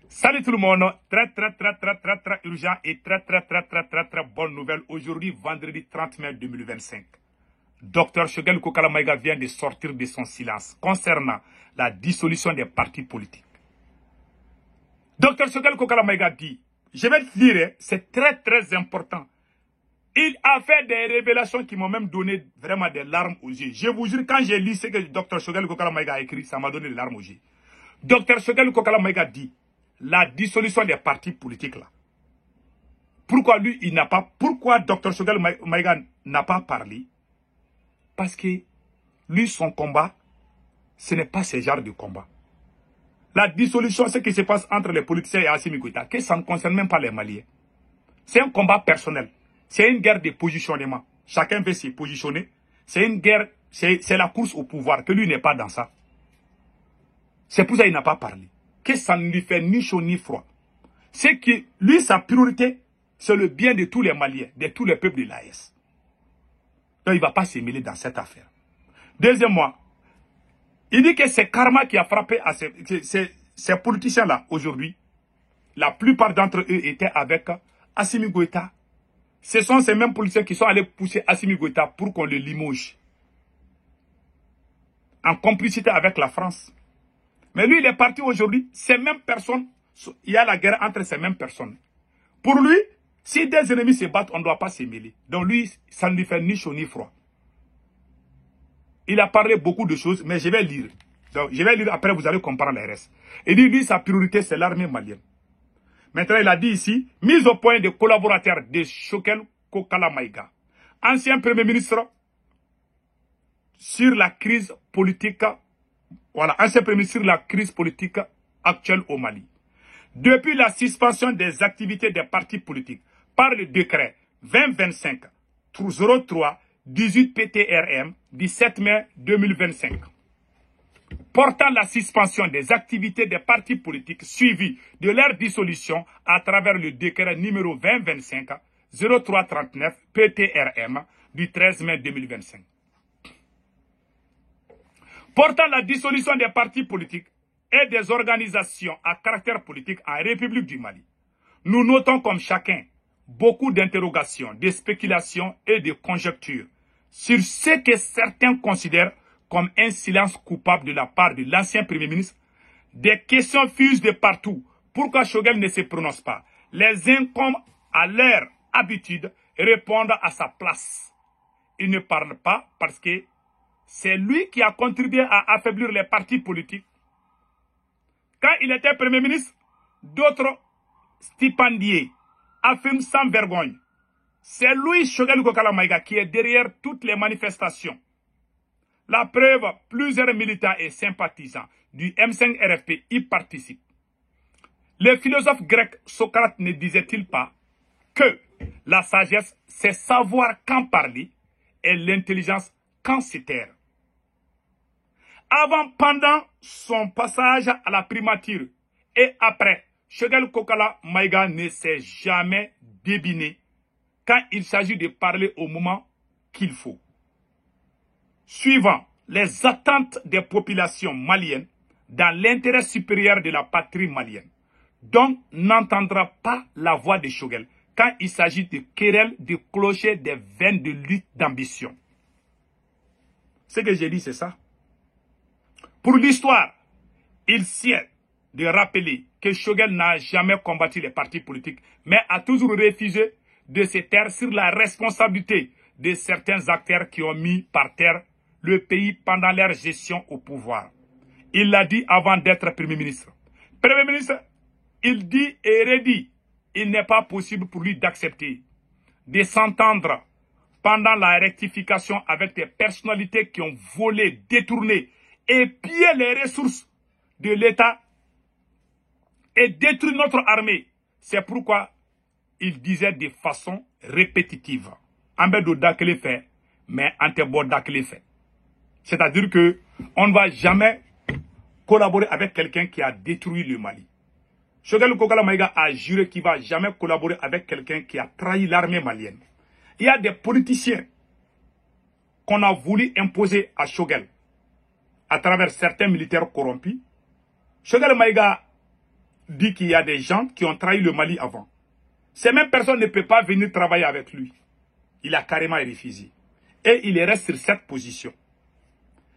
Salut tout le monde, très urgent et très bonne nouvelle. Aujourd'hui, vendredi 30 mai 2025. Dr Choguel Kokala Maïga vient de sortir de son silence concernant la dissolution des partis politiques. Dr Choguel Kokala Maïga dit, je vais te lire, c'est très important. Il a fait des révélations qui m'ont même donné vraiment des larmes aux yeux. Je vous jure, quand j'ai lu ce que Dr Choguel Kokala Maïga a écrit, ça m'a donné des larmes aux yeux. Dr Choguel Kokala Maïga dit, la dissolution des partis politiques là. Pourquoi lui, il n'a pas... Pourquoi Dr Choguel Maïga n'a pas parlé? Parce que lui, son combat, ce n'est pas ce genre de combat. La dissolution, ce qui se passe entre les politiciens et Assimi Goïta, que ça ne concerne même pas les Maliens. C'est un combat personnel. C'est une guerre de positionnement. Chacun veut se positionner. C'est une guerre, c'est la course au pouvoir, que lui n'est pas dans ça. C'est pour ça qu'il n'a pas parlé. Que ça ne lui fait ni chaud ni froid. C'est que lui, sa priorité, c'est le bien de tous les Maliens, de tous les peuples de l'AES. Donc il ne va pas se mêler dans cette affaire. Deuxièmement, il dit que c'est karma qui a frappé à ces politiciens-là aujourd'hui. La plupart d'entre eux étaient avec Assimi Goïta. Ce sont ces mêmes politiciens qui sont allés pousser Assimi Goïta pour qu'on le limoge. En complicité avec la France. Mais lui, il est parti aujourd'hui. Ces mêmes personnes, il y a la guerre entre ces mêmes personnes. Pour lui, si des ennemis se battent, on ne doit pas se mêler. Donc lui, ça ne lui fait ni chaud ni froid. Il a parlé beaucoup de choses, mais je vais lire. Donc, je vais lire, après vous allez comprendre les restes. Il dit, lui, sa priorité, c'est l'armée malienne. Maintenant, il a dit ici, mise au point des collaborateurs de Choguel Kokala Maïga, ancien Premier ministre, sur la crise politique. Voilà, ancien Premier ministre sur la crise politique actuelle au Mali. Depuis la suspension des activités des partis politiques par le décret 2025-03-18 PTRM 17 mai 2025, portant la suspension des activités des partis politiques suivies de leur dissolution à travers le décret numéro 2025-0339 PTRM du 13 mai 2025. Portant la dissolution des partis politiques et des organisations à caractère politique en République du Mali. Nous notons comme chacun beaucoup d'interrogations, de spéculations et de conjectures sur ce que certains considèrent comme un silence coupable de la part de l'ancien Premier ministre. Des questions fusent de partout. Pourquoi Choguel ne se prononce pas? Les uns, comme à leur habitude, répondent à sa place. Il ne parle pas parce que c'est lui qui a contribué à affaiblir les partis politiques. Quand il était Premier ministre, d'autres stipendiés affirment sans vergogne. C'est lui, Choguel Kokala Maïga, qui est derrière toutes les manifestations. La preuve, plusieurs militants et sympathisants du M5-RFP y participent. Le philosophe grec Socrate ne disait-il pas que la sagesse, c'est savoir quand parler et l'intelligence quand se taire? Avant, pendant son passage à la primature et après, Choguel Kokala Maïga ne s'est jamais débiné quand il s'agit de parler au moment qu'il faut. Suivant les attentes des populations maliennes dans l'intérêt supérieur de la patrie malienne. Donc, n'entendra pas la voix de Choguel quand il s'agit de querelles, de clochers, des veines de lutte d'ambition. Ce que j'ai dit, c'est ça. Pour l'histoire, il sied de rappeler que Choguel n'a jamais combattu les partis politiques, mais a toujours refusé de se taire sur la responsabilité de certains acteurs qui ont mis par terre le pays pendant leur gestion au pouvoir. Il l'a dit avant d'être Premier ministre. Premier ministre, il dit et redit, il n'est pas possible pour lui d'accepter de s'entendre pendant la rectification avec des personnalités qui ont volé, détourné et pillé les ressources de l'État et détruit notre armée. C'est pourquoi il disait de façon répétitive. Ambedo Dakele fait, mais Antebo Dakele fait. C'est-à-dire que on ne va jamais collaborer avec quelqu'un qui a détruit le Mali. Choguel Kokala Maïga a juré qu'il ne va jamais collaborer avec quelqu'un qui a trahi l'armée malienne. Il y a des politiciens qu'on a voulu imposer à Choguel à travers certains militaires corrompus. Choguel Maïga dit qu'il y a des gens qui ont trahi le Mali avant. Ces mêmes personnes ne peuvent pas venir travailler avec lui. Il a carrément refusé. Et il reste sur cette position.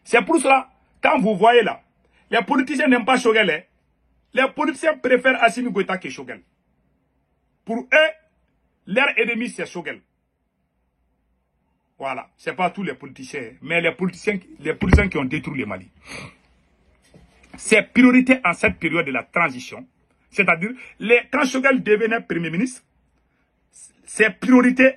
C'est pour cela, quand vous voyez là, les politiciens n'aiment pas Choguel. Hein? Les politiciens préfèrent Assimi Goïta que Choguel. Pour eux, leur ennemi c'est Choguel. Voilà, ce n'est pas tous les politiciens, mais les politiciens qui ont détruit le Mali. Ses priorités en cette période de la transition, c'est-à-dire quand Choguel devenait Premier ministre, ses priorités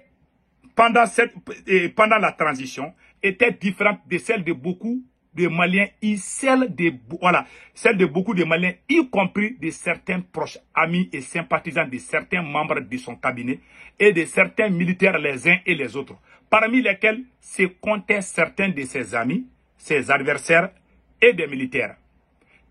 pendant la transition étaient différentes de celles de beaucoup de Maliens, celles de beaucoup de Maliens, y compris de certains proches amis et sympathisants de certains membres de son cabinet et de certains militaires les uns et les autres, parmi lesquels se comptaient certains de ses amis, ses adversaires et des militaires,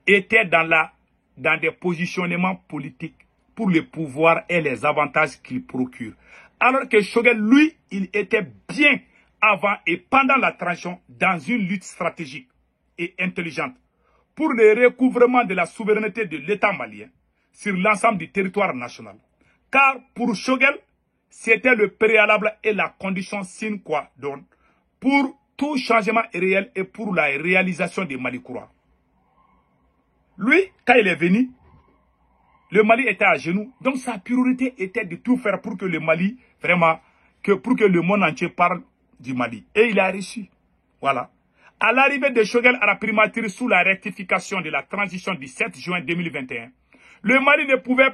étaient dans des positionnements politiques pour le pouvoir et les avantages qu'il procure. Alors que Choguel, lui, il était bien avant et pendant la transition dans une lutte stratégique et intelligente pour le recouvrement de la souveraineté de l'État malien sur l'ensemble du territoire national. Car pour Choguel, c'était le préalable et la condition sine qua non pour tout changement réel et pour la réalisation des Mali courants. Lui, quand il est venu, le Mali était à genoux. Donc sa priorité était de tout faire pour que le Mali, vraiment, pour que le monde entier parle du Mali. Et il a réussi. Voilà. À l'arrivée de Choguel à la primature sous la rectification de la transition du 7 juin 2021, le Mali ne pouvait,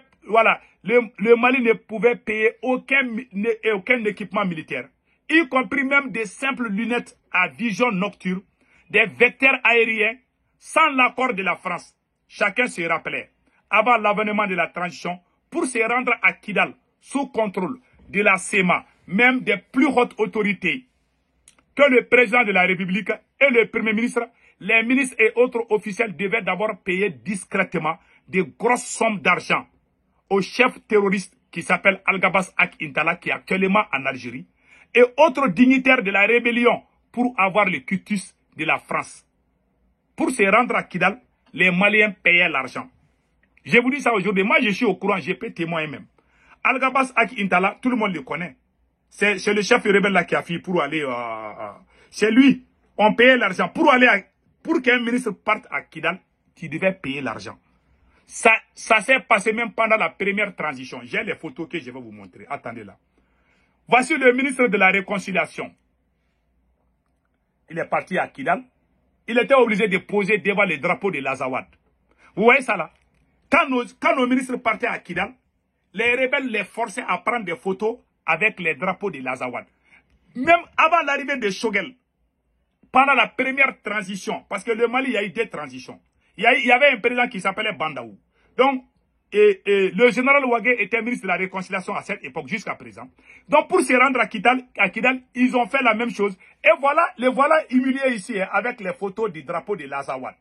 le Mali ne pouvait payer aucun équipement militaire, y compris même des simples lunettes à vision nocturne, des vecteurs aériens, sans l'accord de la France. Chacun se rappelait, avant l'avènement de la transition, pour se rendre à Kidal, sous contrôle de la CEMA, même des plus hautes autorités, que le président de la République et le Premier ministre, les ministres et autres officiels devaient d'abord payer discrètement de grosses sommes d'argent au chef terroriste qui s'appelle Al-Gabas Ak Intala, qui est actuellement en Algérie, et autres dignitaires de la rébellion pour avoir le quitus de la France. Pour se rendre à Kidal, les Maliens payaient l'argent. Je vous dis ça aujourd'hui, moi je suis au courant, je peux témoigner même. Al-Gabas Ak Intala, tout le monde le connaît. C'est le chef rebelle là qui a fait pour aller... c'est lui. On payait l'argent. Pour qu'un ministre parte à Kidal, tu devais payer l'argent. Ça s'est passé même pendant la première transition. J'ai les photos que je vais vous montrer. Attendez là. Voici le ministre de la Réconciliation. Il est parti à Kidal. Il était obligé de poser devant les drapeaux de l'Azawad. Vous voyez ça là? Quand nos ministres partaient à Kidal, les rebelles les forçaient à prendre des photos avec les drapeaux de l'Azawad. Même avant l'arrivée de Choguel, pendant la première transition, parce que le Mali, il y a eu deux transitions. Il y avait un président qui s'appelait Bandaou. Donc, le général Ouagé était ministre de la Réconciliation à cette époque, jusqu'à présent. Donc, pour se rendre à Kidal, ils ont fait la même chose. Et voilà, les voilà humiliés ici, hein, avec les photos du drapeau de l'Azawad.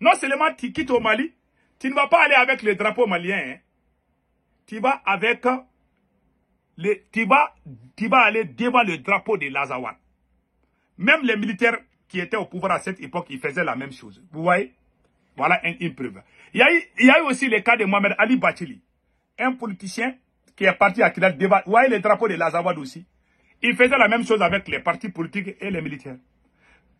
Non seulement tu quittes au Mali, tu ne vas pas aller avec le drapeau malien. Hein. Tu vas avec... tu vas aller devant le drapeau de l'Azawad. Même les militaires qui étaient au pouvoir à cette époque, ils faisaient la même chose. Vous voyez? Voilà une preuve. Il y a eu aussi le cas de Mohamed Ali Bachili, un politicien qui est parti à Kidal devant. Vous voyez le drapeau de l'Azawad aussi? Il faisait la même chose avec les partis politiques et les militaires.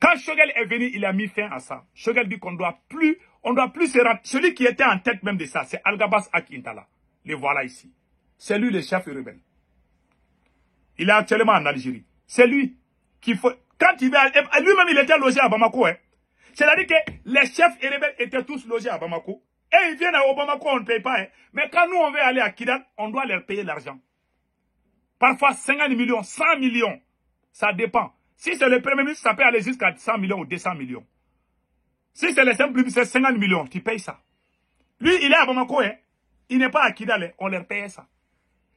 Quand Choguel est venu, il a mis fin à ça. Choguel dit qu'on ne doit plus se rendre. Celui qui était en tête même de ça, c'est Al-Gabas Ak Intala. Le voilà ici. C'est lui le chef rebelle. Il est actuellement en Algérie. C'est lui qui faut... Quand il va... Lui-même, il était logé à Bamako. Hein. C'est-à-dire que les chefs et rebelles étaient tous logés à Bamako. Et ils viennent à Bamako, on ne paye pas. Hein. Mais quand nous, on veut aller à Kidal, on doit leur payer l'argent. Parfois 50 millions, 100 millions. Ça dépend. Si c'est le premier ministre, ça peut aller jusqu'à 100 millions ou 200 millions. Si c'est le simple ministre, c'est 50 millions. Tu payes ça. Lui, il est à Bamako. Hein. Il n'est pas à Kidal. Hein. On leur paye ça.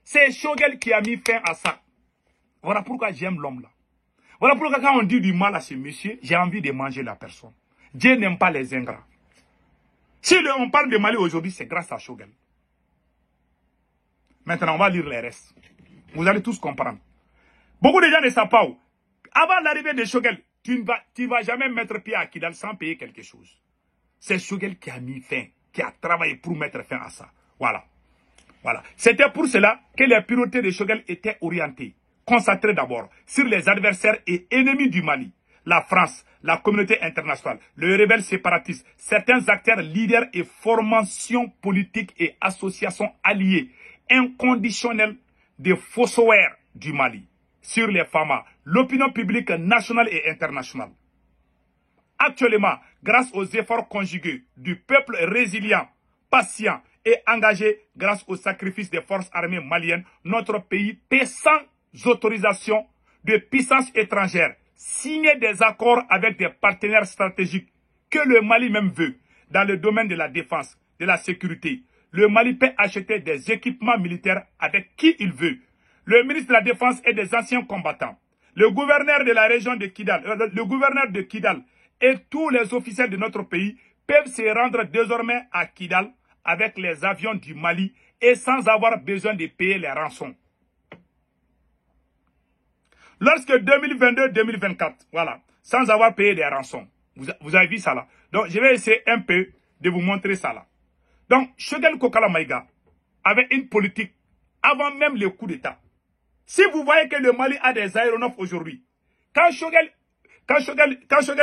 C'est Choguel qui a mis fin à ça. Voilà pourquoi j'aime l'homme là. Voilà pourquoi quand on dit du mal à ce monsieur, j'ai envie de manger la personne. Dieu n'aime pas les ingrats. Si on parle de Mali aujourd'hui, c'est grâce à Choguel. Maintenant, on va lire les restes. Vous allez tous comprendre. Beaucoup de gens ne savent pas où. Avant l'arrivée de Choguel, tu ne vas jamais mettre pied à Kidal sans payer quelque chose. C'est Choguel qui a mis fin qui a travaillé pour mettre fin à ça. Voilà. Voilà. C'était pour cela que les priorités de Choguel étaient orientées, concentrées d'abord sur les adversaires et ennemis du Mali, la France, la communauté internationale, les rebelles séparatistes, certains acteurs leaders et formations politiques et associations alliées, inconditionnelles des fossoyeurs du Mali, sur les FAMA, l'opinion publique nationale et internationale. Actuellement, grâce aux efforts conjugués du peuple résilient, patient et engagé, grâce au sacrifice des forces armées maliennes, notre pays peut sans autorisation de puissances étrangères signer des accords avec des partenaires stratégiques que le Mali même veut dans le domaine de la défense, de la sécurité. Le Mali peut acheter des équipements militaires avec qui il veut. Le ministre de la Défense est des anciens combattants. Le gouverneur de la région de Kidal, et tous les officiels de notre pays peuvent se rendre désormais à Kidal avec les avions du Mali et sans avoir besoin de payer les rançons. Lorsque 2022-2024, voilà, sans avoir payé des rançons. Vous avez vu ça là. Donc, je vais essayer un peu de vous montrer ça là. Donc, Choguel Kokala Maïga avait une politique avant même le coup d'État. Si vous voyez que le Mali a des aéronefs aujourd'hui, quand Choguel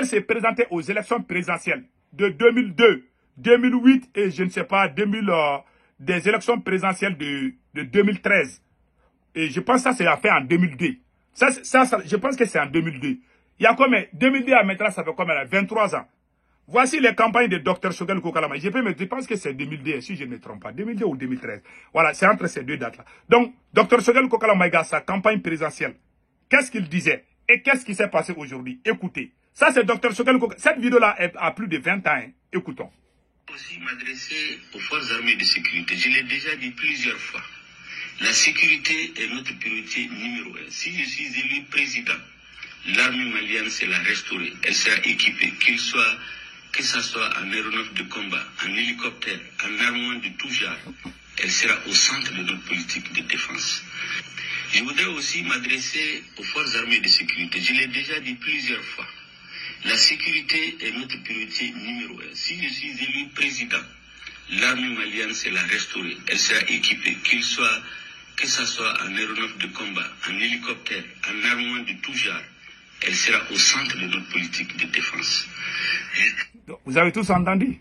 s'est présenté aux élections présidentielles de 2002, 2008 et je ne sais pas, des élections présidentielles de 2013, et je pense que ça c'est fait en 2002. Je pense que c'est en 2002. Il y a combien? 2002 à maintenant, ça fait combien? 23 ans. Voici les campagnes de Dr Choguel Kokala Maïga. Je pense que c'est 2002, si je ne me trompe pas. 2002 ou 2013. Voilà, c'est entre ces deux dates-là. Donc, Dr Choguel Kokala Maïga, sa campagne présidentielle, qu'est-ce qu'il disait? Et qu'est-ce qui s'est passé aujourd'hui? Écoutez. Ça, c'est Dr Choguel Kokala. Cette vidéo-là a plus de 20 ans. Hein. Écoutons. Aussi m'adresser aux forces armées de sécurité. Je l'ai déjà dit plusieurs fois. La sécurité est notre priorité numéro 1. Si je suis élu président, l'armée malienne, c'est la restaurer. Elle sera équipée, que ce soit en aéronef de combat, en hélicoptère, en armement de tout genre. Elle sera au centre de notre politique de défense. Je voudrais aussi m'adresser aux forces armées de sécurité. Je l'ai déjà dit plusieurs fois. La sécurité est notre priorité numéro 1. Si je suis élu président, l'armée malienne, c'est la restaurer. Elle sera équipée, que ce soit en aéronef de combat, en hélicoptère, en armement de tout genre. Elle sera au centre de notre politique de défense. Vous avez tous entendu?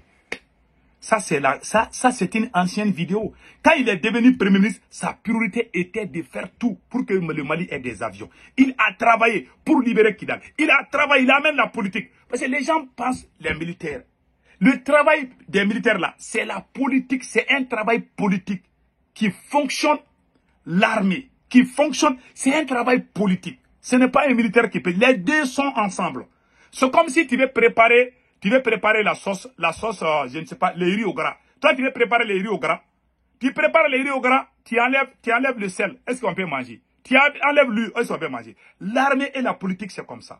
Ça, c'est une ancienne vidéo. Quand il est devenu Premier ministre, sa priorité était de faire tout pour que le Mali ait des avions. Il a travaillé pour libérer Kidal. Il amène la politique. Parce que les gens pensent, les militaires. Le travail des militaires là, c'est la politique. C'est un travail politique qui fonctionne. L'armée qui fonctionne, c'est un travail politique. Ce n'est pas un militaire qui peut. Les deux sont ensemble. C'est comme si tu veux préparer la sauce, je ne sais pas, les riz au gras. Toi, tu veux préparer les riz au gras. Tu prépares les riz au gras, tu enlèves le sel. Est-ce qu'on peut manger? Tu enlèves l'huile, est-ce qu'on peut manger? L'armée et la politique, c'est comme ça.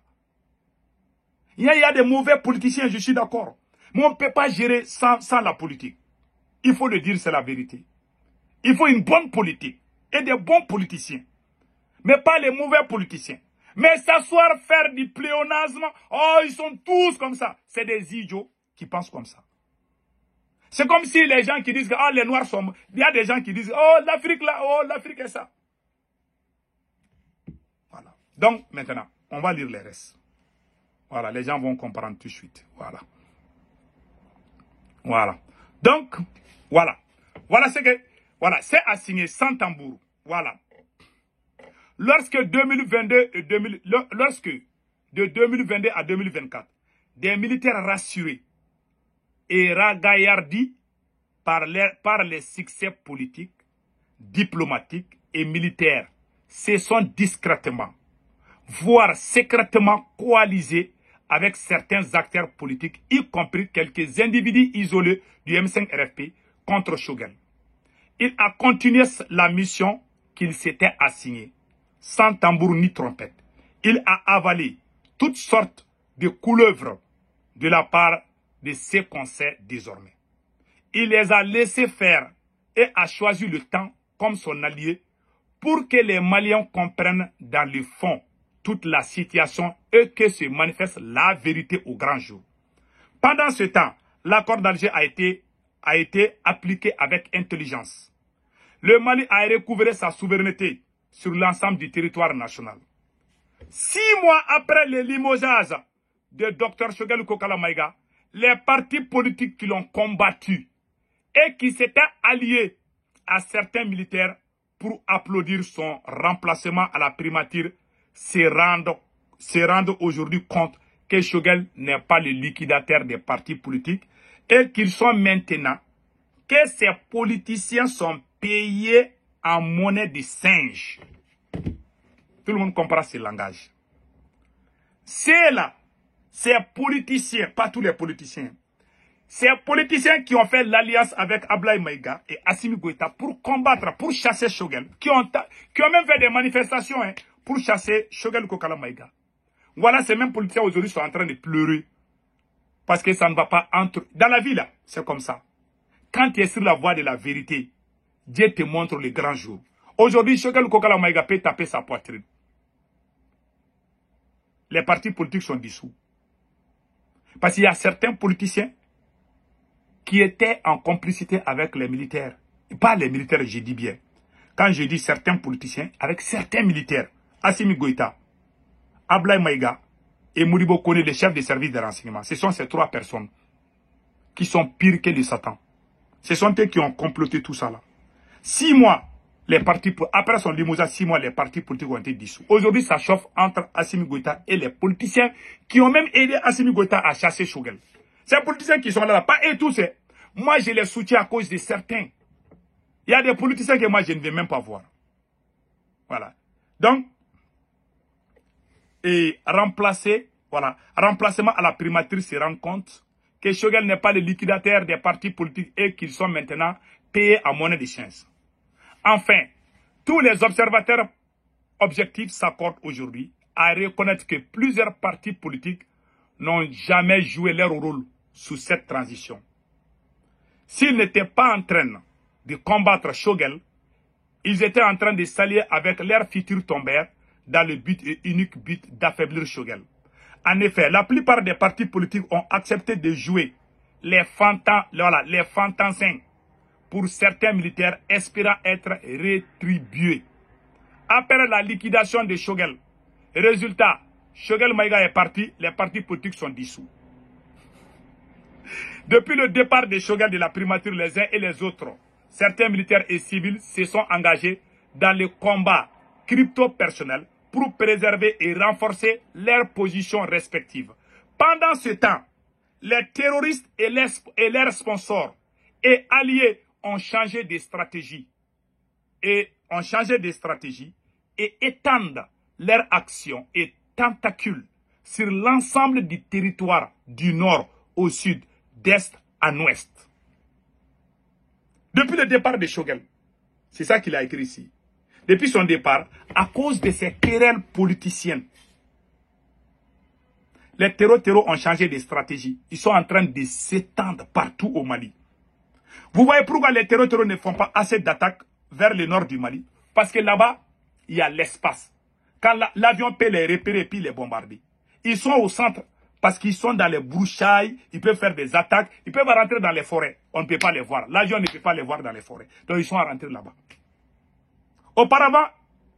Il y a des mauvais politiciens, je suis d'accord. Mais on ne peut pas gérer sans la politique. Il faut le dire, c'est la vérité. Il faut une bonne politique et des bons politiciens. Mais pas les mauvais politiciens. Mais s'asseoir, faire du pléonasme, oh, ils sont tous comme ça. C'est des idiots qui pensent comme ça. C'est comme si les gens qui disent que oh, les Noirs sont... Il y a des gens qui disent, oh, l'Afrique là, oh, l'Afrique est ça. Voilà. Donc, maintenant, on va lire les restes. Voilà, les gens vont comprendre tout de suite. Voilà. Voilà. Donc, voilà. Voilà ce que... Voilà, c'est assigné sans tambour. Voilà. Lorsque de 2022 à 2024, des militaires rassurés et ragaillardis par les succès politiques, diplomatiques et militaires se sont discrètement, voire secrètement coalisés avec certains acteurs politiques, y compris quelques individus isolés du M5-RFP contre Choguel. Il a continué la mission qu'il s'était assignée, sans tambour ni trompette. Il a avalé toutes sortes de couleuvres de la part de ses conseils désormais. Il les a laissés faire et a choisi le temps comme son allié pour que les Maliens comprennent dans le fond toute la situation et que se manifeste la vérité au grand jour. Pendant ce temps, l'accord d'Alger a été a été appliquée avec intelligence. Le Mali a recouvré sa souveraineté sur l'ensemble du territoire national. 6 mois après le limogeage de Dr Choguel Kokala Maïga, les partis politiques qui l'ont combattu et qui s'étaient alliés à certains militaires pour applaudir son remplacement à la primature se rendent aujourd'hui compte que Choguel n'est pas le liquidateur des partis politiques et qu'ils sont maintenant, que ces politiciens sont payés en monnaie de singe. Tout le monde comprend ce langage. C'est là, ces politiciens, pas tous les politiciens, ces politiciens qui ont fait l'alliance avec Ablaye Maïga et Assimi Goïta pour combattre, pour chasser Choguel, qui ont même fait des manifestations pour chasser Choguel Kokala Maïga. Voilà, ces mêmes politiciens aujourd'hui sont en train de pleurer. Parce que ça ne va pas entre... Dans la vie, là, c'est comme ça. Quand tu es sur la voie de la vérité, Dieu te montre le grand jour. Aujourd'hui, Choguel Kokala Maïga peut taper sa poitrine. Les partis politiques sont dissous. Parce qu'il y a certains politiciens qui étaient en complicité avec les militaires. Pas les militaires, je dis bien. Quand je dis certains politiciens, avec certains militaires. Assimi Goïta, Ablaye Maïga et Modibo Kone, les chefs des services de renseignement. Ce sont ces 3 personnes qui sont pires que les Satan. Ce sont eux qui ont comploté tout ça là. 6 mois, les partis, après son limogeage, 6 mois, les partis politiques ont été dissous. Aujourd'hui, ça chauffe entre Assimi Goïta et les politiciens qui ont même aidé Assimi Goïta à chasser Choguel. Ces politiciens qui sont là, pas eux tous. Moi, je les soutiens à cause de certains. Il y a des politiciens que moi, je ne vais même pas voir. Voilà. Donc, et remplacement à la primature se rend compte que Choguel n'est pas le liquidateur des partis politiques et qu'ils sont maintenant payés en monnaie de change. Enfin, tous les observateurs objectifs s'accordent aujourd'hui à reconnaître que plusieurs partis politiques n'ont jamais joué leur rôle sous cette transition. S'ils n'étaient pas en train de combattre Choguel, ils étaient en train de s'allier avec leurs futurs tombeurs dans le but et unique but d'affaiblir Choguel. En effet, la plupart des partis politiques ont accepté de jouer les fantassins pour certains militaires espérant être rétribués. Après la liquidation de Choguel, résultat, Choguel Maïga est parti, les partis politiques sont dissous. Depuis le départ de Choguel de la primature, les uns et les autres, certains militaires et civils se sont engagés dans le combat crypto-personnel pour préserver et renforcer leurs positions respectives. Pendant ce temps, les terroristes et leurs sponsors et alliés ont changé de stratégie et étendent leurs actions et tentacules sur l'ensemble du territoire du nord au sud, d'est à ouest. Depuis le départ de Choguel, c'est ça qu'il a écrit ici. Depuis son départ, à cause de ces querelles politiciennes, les terreaux ont changé de stratégie. Ils sont en train de s'étendre partout au Mali. Vous voyez pourquoi les terreaux ne font pas assez d'attaques vers le nord du Mali? Parce que là-bas, il y a l'espace. Quand l'avion peut les repérer et puis les bombarder. Ils sont au centre parce qu'ils sont dans les broussailles, ils peuvent faire des attaques, ils peuvent rentrer dans les forêts. On ne peut pas les voir. L'avion ne peut pas les voir dans les forêts. Donc ils sont rentrés là-bas. Auparavant,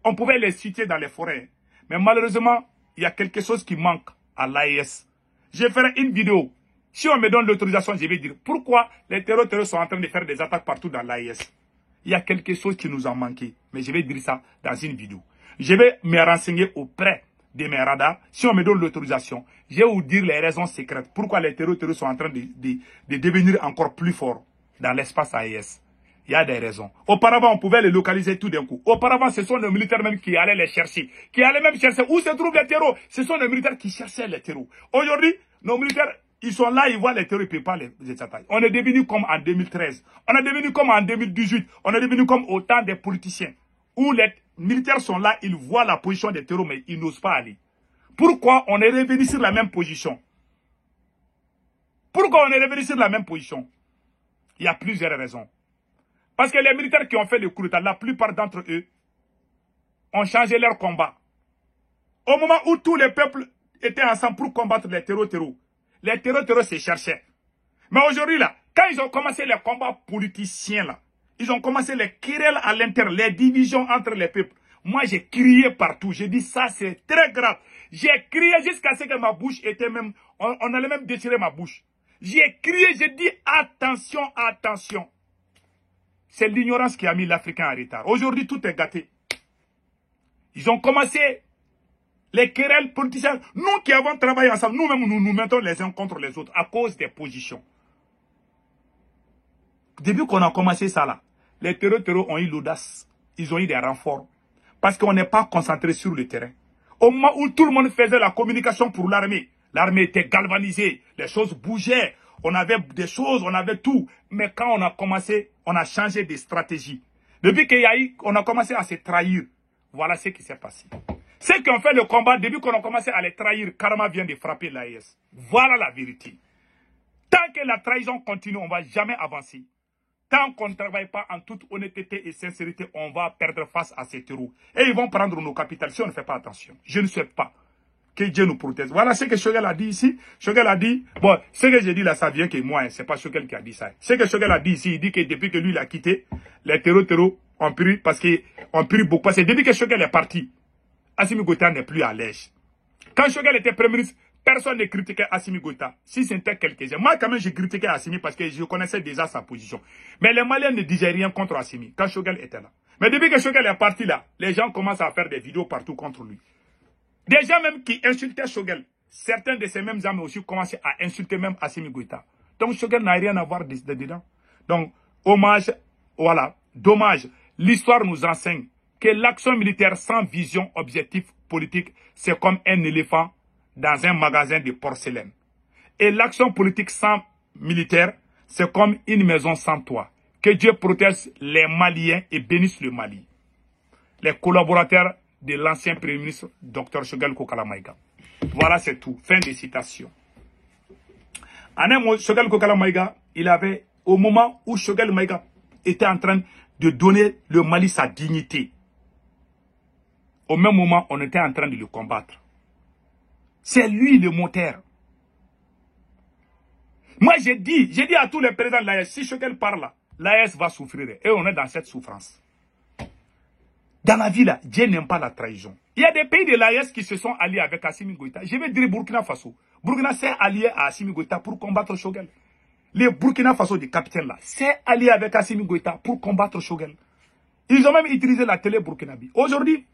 on pouvait les situer dans les forêts. Mais malheureusement, il y a quelque chose qui manque à l'AES. Je ferai une vidéo. Si on me donne l'autorisation, je vais dire pourquoi les terroristes sont en train de faire des attaques partout dans l'AES. Il y a quelque chose qui nous a manqué. Mais je vais dire ça dans une vidéo. Je vais me renseigner auprès de mes radars. Si on me donne l'autorisation, je vais vous dire les raisons secrètes. Pourquoi les terroristes sont en train de devenir encore plus forts dans l'espace AES. Il y a des raisons. Auparavant, on pouvait les localiser tout d'un coup. Auparavant, ce sont nos militaires même qui allaient les chercher. Qui allaient même chercher où se trouvent les terreaux. Ce sont nos militaires qui cherchaient les terreaux. Aujourd'hui, nos militaires, ils sont là, ils voient les terreaux, ils ne peuvent pas les attaquer. On est devenu comme en 2013. On est devenu comme en 2018. On est devenu comme au temps des politiciens. Où les militaires sont là, ils voient la position des terreaux, mais ils n'osent pas aller. Pourquoi on est revenu sur la même position? Pourquoi on est revenu sur la même position? Il y a plusieurs raisons. Parce que les militaires qui ont fait le coup d'État, la plupart d'entre eux ont changé leur combat. Au moment où tous les peuples étaient ensemble pour combattre les terreaux, les terreaux se cherchaient. Mais aujourd'hui, là, Quand ils ont commencé les combats politiciens là, ils ont commencé les querelles à l'intérieur, les divisions entre les peuples. Moi, j'ai crié partout. J'ai dit ça, c'est très grave. J'ai crié jusqu'à ce que ma bouche était même... On allait même déchirer ma bouche. J'ai crié, j'ai dit attention, attention. C'est l'ignorance qui a mis l'Africain en retard. Aujourd'hui, tout est gâté. Ils ont commencé les querelles politiciennes. Nous qui avons travaillé ensemble, nous-mêmes, nous mettons les uns contre les autres à cause des positions. Depuis qu'on a commencé ça là, les terreurs ont eu l'audace. Ils ont eu des renforts. Parce qu'on n'est pas concentré sur le terrain. Au moment où tout le monde faisait la communication pour l'armée, l'armée était galvanisée, les choses bougeaient, on avait des choses, on avait tout. Mais quand on a commencé, on a changé de stratégie. Depuis qu'on a commencé à se trahir, voilà ce qui s'est passé. Ceux qui ont fait le combat, depuis qu'on a commencé à les trahir, Karama vient de frapper l'AES. Voilà la vérité. Tant que la trahison continue, on ne va jamais avancer. Tant qu'on ne travaille pas en toute honnêteté et sincérité, on va perdre face à ces terreaux. Et ils vont prendre nos capitales si on ne fait pas attention. Je ne souhaite pas que Dieu nous protège. Voilà ce que Choguel a dit ici. Choguel a dit, bon, ce que j'ai dit là, ça vient que moi, ce n'est pas Choguel qui a dit ça. Ce que Choguel a dit ici, il dit que depuis que lui, il a quitté, les terreaux ont pris, parce qu'ils ont pris beaucoup. Parce que depuis que Choguel est parti, Assimi Goïta n'est plus à l'aise. Quand Choguel était Premier ministre, personne ne critiquait Assimi Goïta. Si c'était quelques-uns. Moi, quand même, j'ai critiqué Assimi parce que je connaissais déjà sa position. Mais les Maliens ne disaient rien contre Assimi quand Choguel était là. Mais depuis que Choguel est parti là, les gens commencent à faire des vidéos partout contre lui. Des gens même qui insultaient Choguel. Certains de ces mêmes hommes aussi commencé à insulter même Assimi Goïta. Donc Choguel n'a rien à voir dedans. Donc, hommage, voilà, dommage. L'histoire nous enseigne que l'action militaire sans vision, objectif politique, c'est comme un éléphant dans un magasin de porcelaine. Et l'action politique sans militaire, c'est comme une maison sans toit. Que Dieu protège les Maliens et bénisse le Mali. Les collaborateurs de l'ancien Premier ministre, Dr Choguel Kokala Maïga. Voilà, c'est tout. Fin de citation. En un mot, Choguel Kokala Maïga, il avait, au moment où Choguel Maïga était en train de donner le Mali sa dignité, au même moment, on était en train de le combattre. C'est lui le moteur. Moi, j'ai dit à tous les présidents de l'AES, si Choguel parle, l'AES va souffrir. Et on est dans cette souffrance. Dans la vie, là, Dieu n'aime pas la trahison. Il y a des pays de l'AES qui se sont alliés avec Assimi Goïta. Je vais dire Burkina Faso. Burkina s'est allié à Assimi Goïta pour combattre Choguel. Les Burkina Faso des capitaines là, s'est allié avec Assimi Goïta pour combattre Choguel. Ils ont même utilisé la télé burkinabe. Aujourd'hui,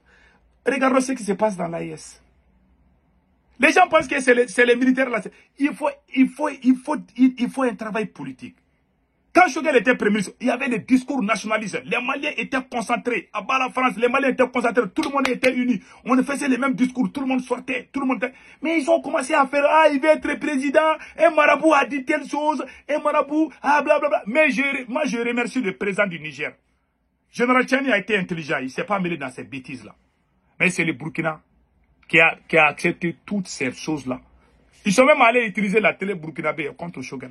regardons ce qui se passe dans l'AES. Les gens pensent que c'est les militaires là. Il faut un travail politique. Quand Choguel était Premier ministre, il y avait des discours nationalistes. Les Maliens étaient concentrés. À bas la France, les Maliens étaient concentrés. Tout le monde était uni. On faisait les mêmes discours. Tout le monde sortait. Tout le monde... Mais ils ont commencé à faire, ah, il veut être président. Un marabout a dit telle chose. Un marabout, ah, blablabla. Mais moi, je remercie le président du Niger. Général Tchani a été intelligent. Il ne s'est pas mêlé dans ces bêtises-là. Mais c'est le Burkina qui a accepté toutes ces choses-là. Ils sont même allés utiliser la télé burkinabé contre Choguel.